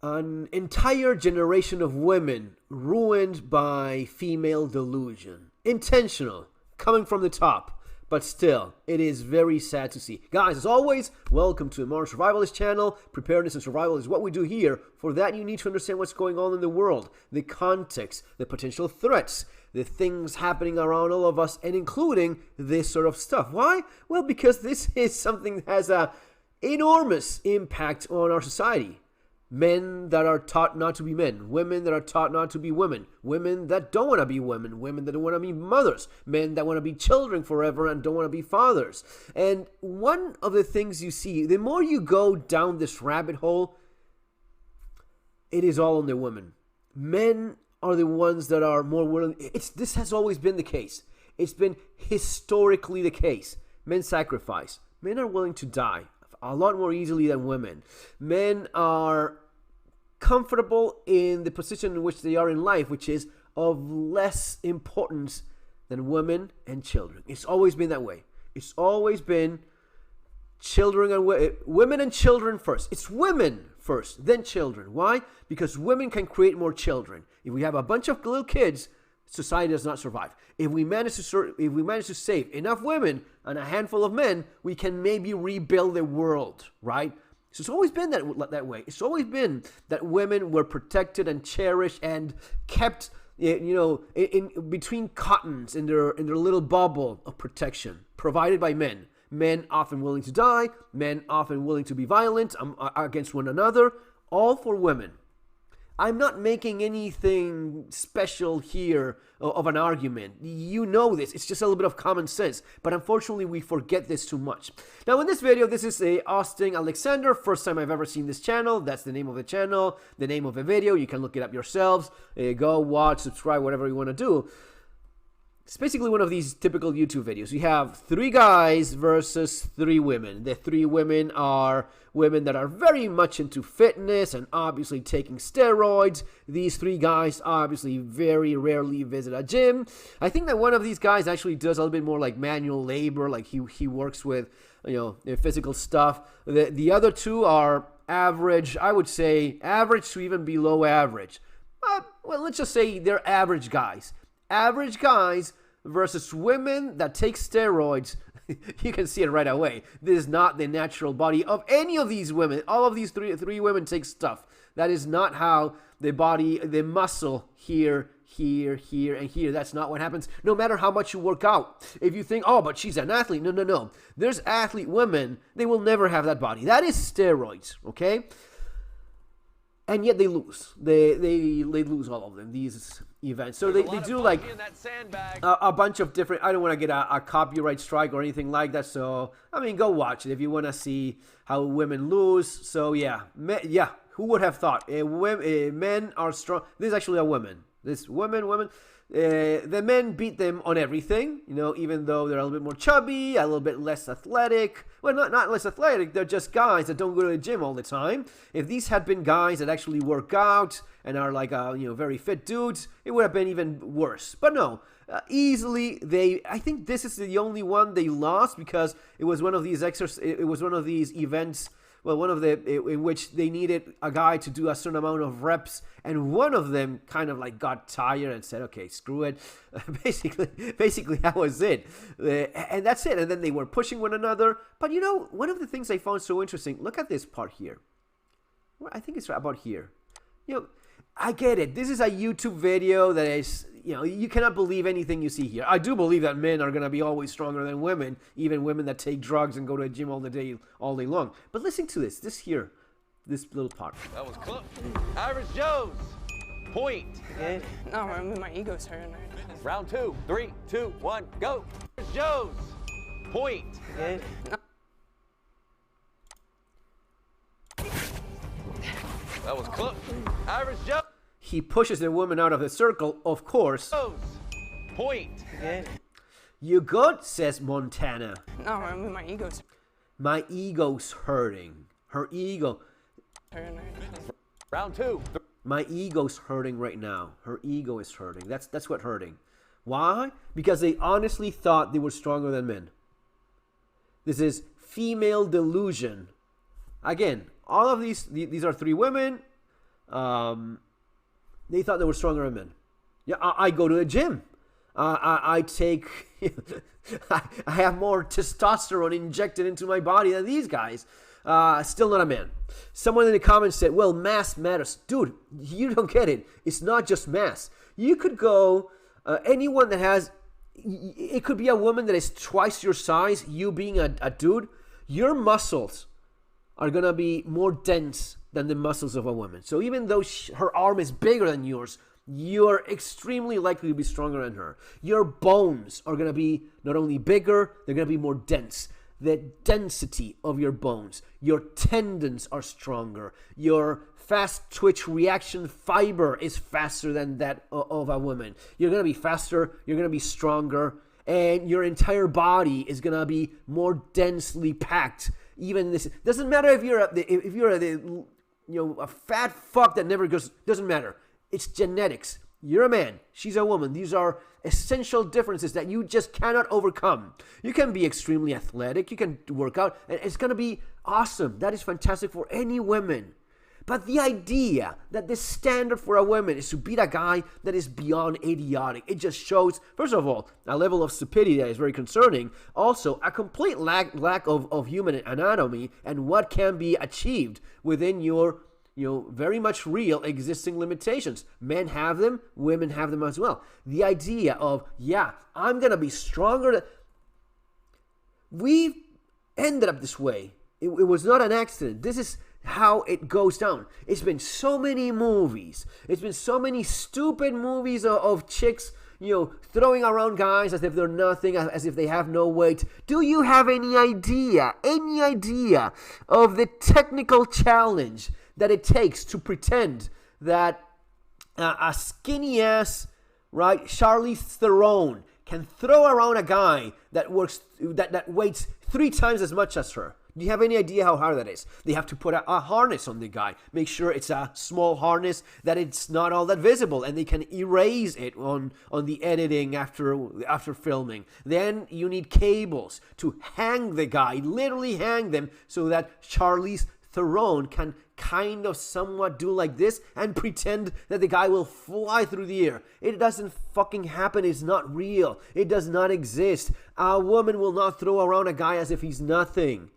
An entire generation of women ruined by female delusion. Intentional, coming from the top. But still, it is very sad to see. Guys, as always, welcome to the Modern Survivalist channel. Preparedness and survival is what we do here. For that, you need to understand what's going on in the world, the context, the potential threats, the things happening around all of us, and including this sort of stuff. Why? Well, because this is something that has an enormous impact on our society. Men that are taught not to be men, women that are taught not to be women, women that don't want to be women, women that don't want to be mothers, men that want to be children forever and don't want to be fathers. And one of the things you see, the more you go down this rabbit hole, it is all on the women. Men are the ones that are more willing. This has always been the case. It's been historically the case. Men sacrifice. Men are willing to die a lot more easily than women. Men are comfortable in the position in which they are in life, which is of less importance than women and children. It's always been that way. It's always been children and women and children first. It's women first, then children. Why? Because women can create more children. If we have a bunch of little kids, society does not survive. If we manage to save enough women and a handful of men, we can maybe rebuild the world, right? So it's always been that way. It's always been that women were protected and cherished and kept, in between cottons in their little bubble of protection provided by men. Men often willing to die, men often willing to be violent against one another, all for women. I'm not making anything special here of an argument. You know this. It's just a little bit of common sense. But unfortunately, we forget this too much. Now, in this video, this is Austin Alexander. First time I've ever seen this channel. That's the name of the channel, the name of the video. You can look it up yourselves. Go watch, subscribe, whatever you want to do. It's basically one of these typical YouTube videos. You have 3 guys versus 3 women. The 3 women are women that are very much into fitness and obviously taking steroids. These 3 guys obviously very rarely visit a gym. I think that one of these guys actually does a little bit more like manual labor, like he works with, physical stuff. The other 2 are average, I would say average to even below average. Well, let's just say they're average guys. Average guys versus women that take steroids. You can see it right away. This is not the natural body of any of these women. All of these three women take stuff. That is not how the body, the muscle here, and here. That's not what happens. No matter how much you work out. If you think, oh, but she's an athlete. No. There's athlete women. They will never have that body. That is steroids, okay? And yet they lose. They lose all of them, these events. So they do like a bunch of different. I don't want to get a copyright strike or anything like that. So I mean, go watch it if you want to see how women lose. So yeah, who would have thought? Men are strong. This is actually a woman. This women. The men beat them on everything, even though they're a little bit more chubby, a little bit less athletic. Well, not less athletic, they're just guys that don't go to the gym all the time. If these had been guys that actually work out and are like, very fit dudes, it would have been even worse. But no, easily I think this is the only one they lost because it was one of these events. Well, in which they needed a guy to do a certain amount of reps, and one of them kind of like got tired and said, "Okay, screw it." Basically, that was it, and that's it. And then they were pushing one another. But one of the things I found so interesting. Look at this part here. I think it's about here. I get it. This is a YouTube video that is, you cannot believe anything you see here. I do believe that men are going to be always stronger than women, even women that take drugs and go to a gym all day long. But listen to this little part. That was close. Average Joe's point. Okay. No, my ego's hurting. Round 2, 3, 2, 1, go. Average Joe's point. Okay. That was close. Average Joe. He pushes the woman out of the circle, of course. Point. Okay. You good? Says Montana. No, my ego's. My ego's hurting. Her ego. Round 2. My ego's hurting right now. Her ego is hurting. That's what hurting. Why? Because they honestly thought they were stronger than men. This is female delusion. Again, all of these are 3 women. they thought they were stronger than men. Yeah, I go to the gym. I take, I have more testosterone injected into my body than these guys. Still not a man. Someone in the comments said, well, mass matters. Dude, you don't get it. It's not just mass. You could go, anyone that has, it could be a woman that is twice your size, you being a dude, your muscles are going to be more dense than the muscles of a woman. So even though her arm is bigger than yours, you're extremely likely to be stronger than her. Your bones are going to be not only bigger, they're going to be more dense. The density of your bones, your tendons are stronger. Your fast twitch reaction fiber is faster than that of a woman. You're going to be faster, you're going to be stronger, and your entire body is going to be more densely packed. Even this doesn't matter if you're a fat fuck that never goes, doesn't matter. It's genetics. You're a man. She's a woman. These are essential differences that you just cannot overcome. You can be extremely athletic. You can work out. And it's going to be awesome. That is fantastic for any women. But the idea that the standard for a woman is to beat a guy that is beyond idiotic, it just shows, first of all, a level of stupidity that is very concerning. Also, a complete lack of human anatomy and what can be achieved within your very much real existing limitations. Men have them, women have them as well. The idea of, I'm going to be stronger. We ended up this way. It was not an accident. This is how it goes down. It's been so many movies. It's been so many stupid movies of chicks, throwing around guys as if they're nothing, as if they have no weight. Do you have any idea of the technical challenge that it takes to pretend that a skinny ass, right, Charlize Theron can throw around a guy that weighs 3 times as much as her? Do you have any idea how hard that is? They have to put a harness on the guy. Make sure it's a small harness, that it's not all that visible, and they can erase it on the editing after filming. Then you need cables to hang the guy, literally hang them, so that Charlize Theron can kind of somewhat do like this and pretend that the guy will fly through the air. It doesn't fucking happen. It's not real. It does not exist. A woman will not throw around a guy as if he's nothing.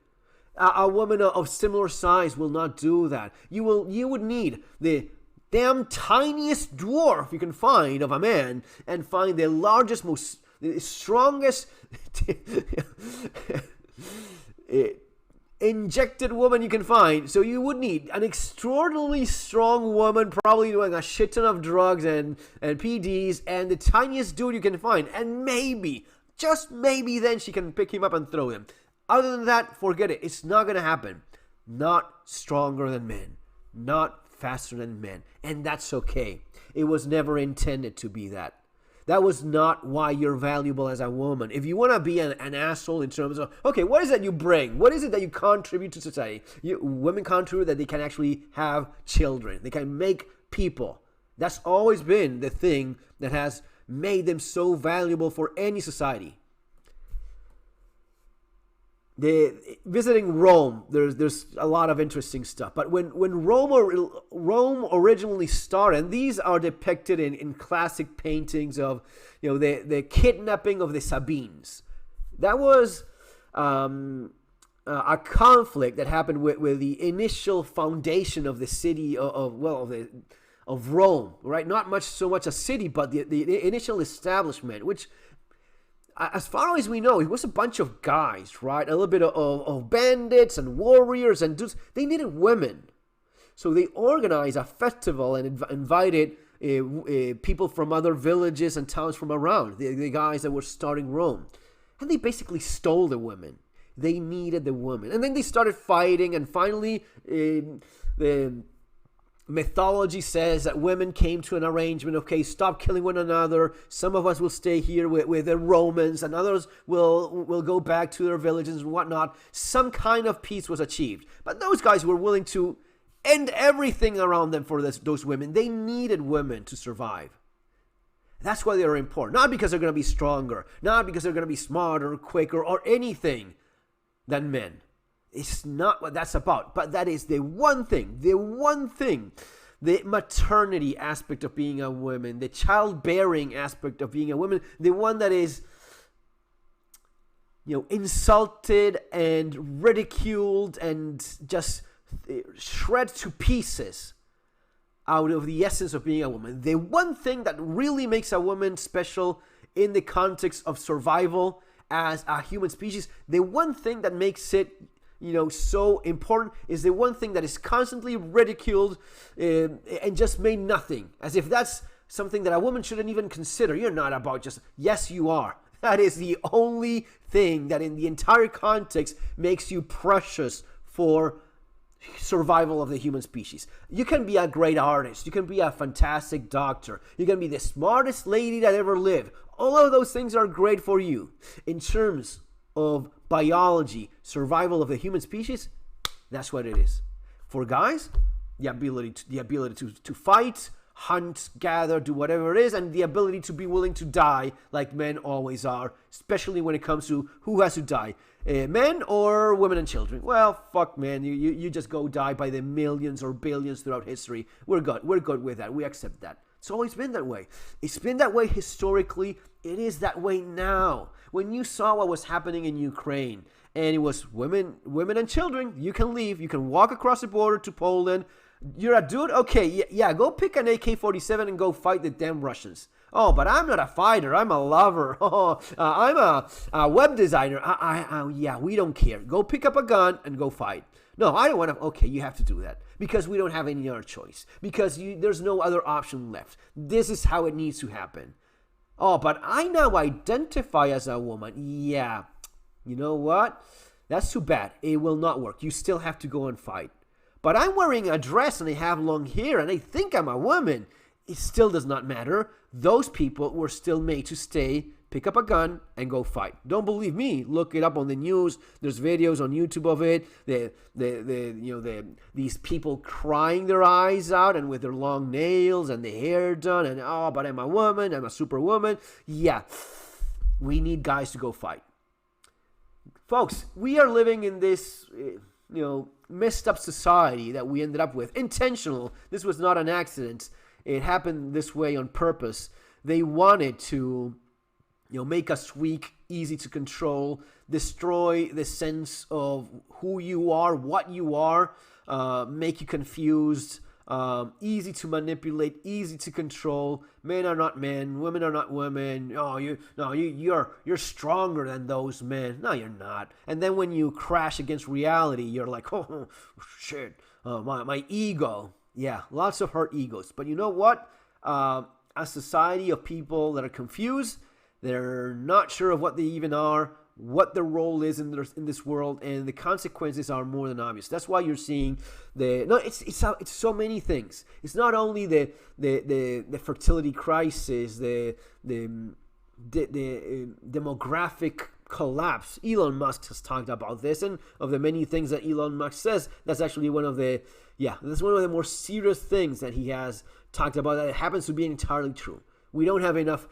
A woman of similar size will not do that. You would need the damn tiniest dwarf you can find of a man and find the largest, the strongest injected woman you can find. So you would need an extraordinarily strong woman, probably doing a shit ton of drugs and PDs, and the tiniest dude you can find. And maybe, just maybe, then she can pick him up and throw him. Other than that, forget it. It's not going to happen. Not stronger than men. Not faster than men. And that's okay. It was never intended to be that. That was not why you're valuable as a woman. If you want to be an asshole in terms of, okay, what is it you bring? What is it that you contribute to society? Women contribute that they can actually have children. They can make people. That's always been the thing that has made them so valuable for any society. Visiting Rome, there's a lot of interesting stuff. But when Rome originally started, and these are depicted in classic paintings of the kidnapping of the Sabines. That was a conflict that happened with the initial foundation of the city of Rome, right? Not so much a city, but the initial establishment, which, as far as we know, it was a bunch of guys, right? A little bit of bandits and warriors and dudes. They needed women. So they organized a festival and invited people from other villages and towns from around, the guys that were starting Rome. And they basically stole the women. They needed the women. And then they started fighting, and finally the mythology says that women came to an arrangement. Okay, stop killing one another. Some of us will stay here with the Romans, and others will go back to their villages and whatnot. Some kind of peace was achieved. But those guys were willing to end everything around them for those women. They needed women to survive. That's why they are important. Not because they're going to be stronger. Not because they're going to be smarter, quicker, or anything than men. It's not what that's about, but that is the one thing the maternity aspect of being a woman, the childbearing aspect of being a woman, the one that is, insulted and ridiculed and just shred to pieces out of the essence of being a woman. The one thing that really makes a woman special in the context of survival as a human species, the one thing that makes it so important is the one thing that is constantly ridiculed and just made nothing, as if that's something that a woman shouldn't even consider. You're not about just, yes, you are. That is the only thing that in the entire context makes you precious for survival of the human species. You can be a great artist. You can be a fantastic doctor. You can be the smartest lady that ever lived. All of those things are great for you. In terms of biology, survival of the human species, that's what it is. For guys, the ability to fight, hunt, gather, do whatever it is, and the ability to be willing to die like men always are, especially when it comes to who has to die, men or women and children. Well, fuck, man, you just go die by the millions or billions throughout history. We're good with that. We accept that. It's always been that way. It's been that way historically. It is that way now. When you saw what was happening in Ukraine, and it was women and children, you can leave. You can walk across the border to Poland. You're a dude? Okay, yeah, go pick an AK-47 and go fight the damn Russians. Oh, but I'm not a fighter. I'm a lover. Oh, I'm a web designer. Yeah, we don't care. Go pick up a gun and go fight. No, I don't want to. Okay, you have to do that because we don't have any other choice. Because there's no other option left. This is how it needs to happen. Oh, but I now identify as a woman. Yeah, you know what? That's too bad. It will not work. You still have to go and fight. But I'm wearing a dress and I have long hair and I think I'm a woman. It still does not matter. Those people were still made to stay, pick up a gun, and go fight. Don't believe me? Look it up on the news. There's videos on YouTube of it. These people crying their eyes out and with their long nails and the hair done and but I'm a woman. I'm a superwoman. Yeah, we need guys to go fight, folks. We are living in this, messed up society that we ended up with. Intentional. This was not an accident. It happened this way on purpose. They wanted to, make us weak, easy to control, destroy the sense of who you are, what you are, make you confused, easy to manipulate, easy to control. Men are not men, women are not women. Oh, you're stronger than those men. No, you're not. And then when you crash against reality, you're like, oh shit, my ego. Yeah, lots of hurt egos. But you know what? A society of people that are confused, they're not sure of what they even are, what their role is in this world, and the consequences are more than obvious. That's why you're seeing it's so many things. It's not only the fertility crisis, the demographic collapse. Elon Musk has talked about this, and of the many things that Elon Musk says, that's actually one of the more serious things that he has talked about, that it happens to be entirely true. We don't have enough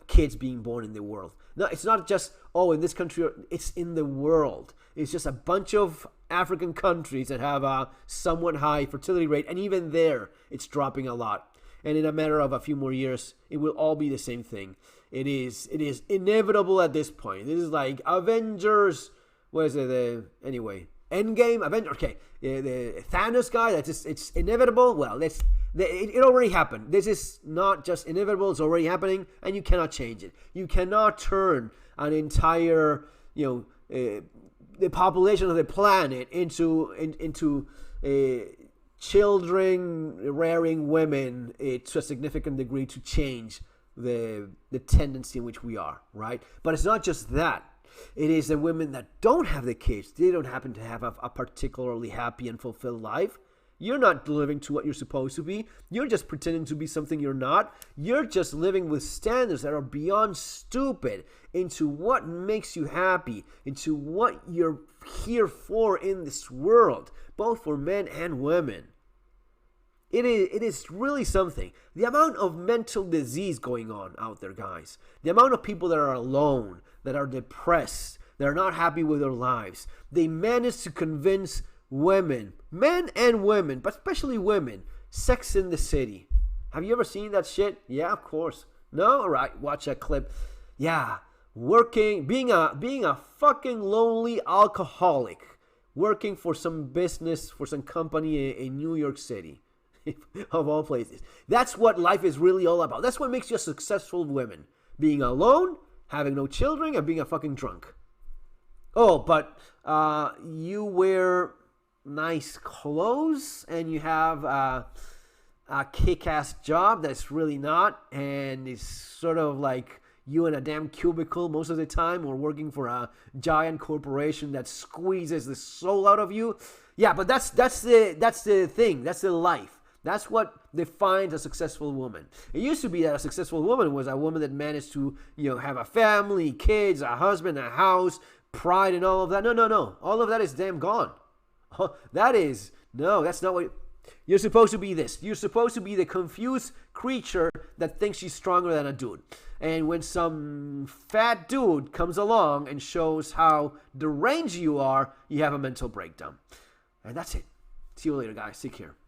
kids being born in the world. No, it's not just, in this country, it's in the world. It's just a bunch of African countries that have a somewhat high fertility rate, and even there, it's dropping a lot. And in a matter of a few more years, it will all be the same thing. It is inevitable at this point. This is like Avengers. What is it? Anyway, Endgame. Avenger. Okay, the Thanos guy. It's inevitable. Well, it already happened. This is not just inevitable. It's already happening, and you cannot change it. You cannot turn an entire, the population of the planet into children rearing women to a significant degree to change the tendency in which we are, right? But it's not just that. It is the women that don't have the kids. They don't happen to have a particularly happy and fulfilled life. You're not living to what you're supposed to be. You're just pretending to be something you're not. You're just living with standards that are beyond stupid into what makes you happy, into what you're here for in this world, both for men and women. It is really something. The amount of mental disease going on out there, guys. The amount of people that are alone, that are depressed, that are not happy with their lives. They manage to convince women, men and women, but especially women, Sex in the City. Have you ever seen that shit? Yeah, of course. No? All right, watch that clip. Yeah, being a fucking lonely alcoholic, working for some business, for some company in New York City, of all places. That's what life is really all about. That's what makes you a successful woman. Being alone, having no children, and being a fucking drunk. Oh, but you wear nice clothes and you have a kick-ass job that's really not, and it's sort of like you in a damn cubicle most of the time, or working for a giant corporation that squeezes the soul out of you. Yeah, but that's the thing. That's the life. That's what defines a successful woman. It used to be that a successful woman was a woman that managed to, have a family, kids, a husband, a house, pride, and all of that. No. All of that is damn gone. That's not what... You're supposed to be this. You're supposed to be the confused creature that thinks she's stronger than a dude. And when some fat dude comes along and shows how deranged you are, you have a mental breakdown. And that's it. See you later, guys. Take care.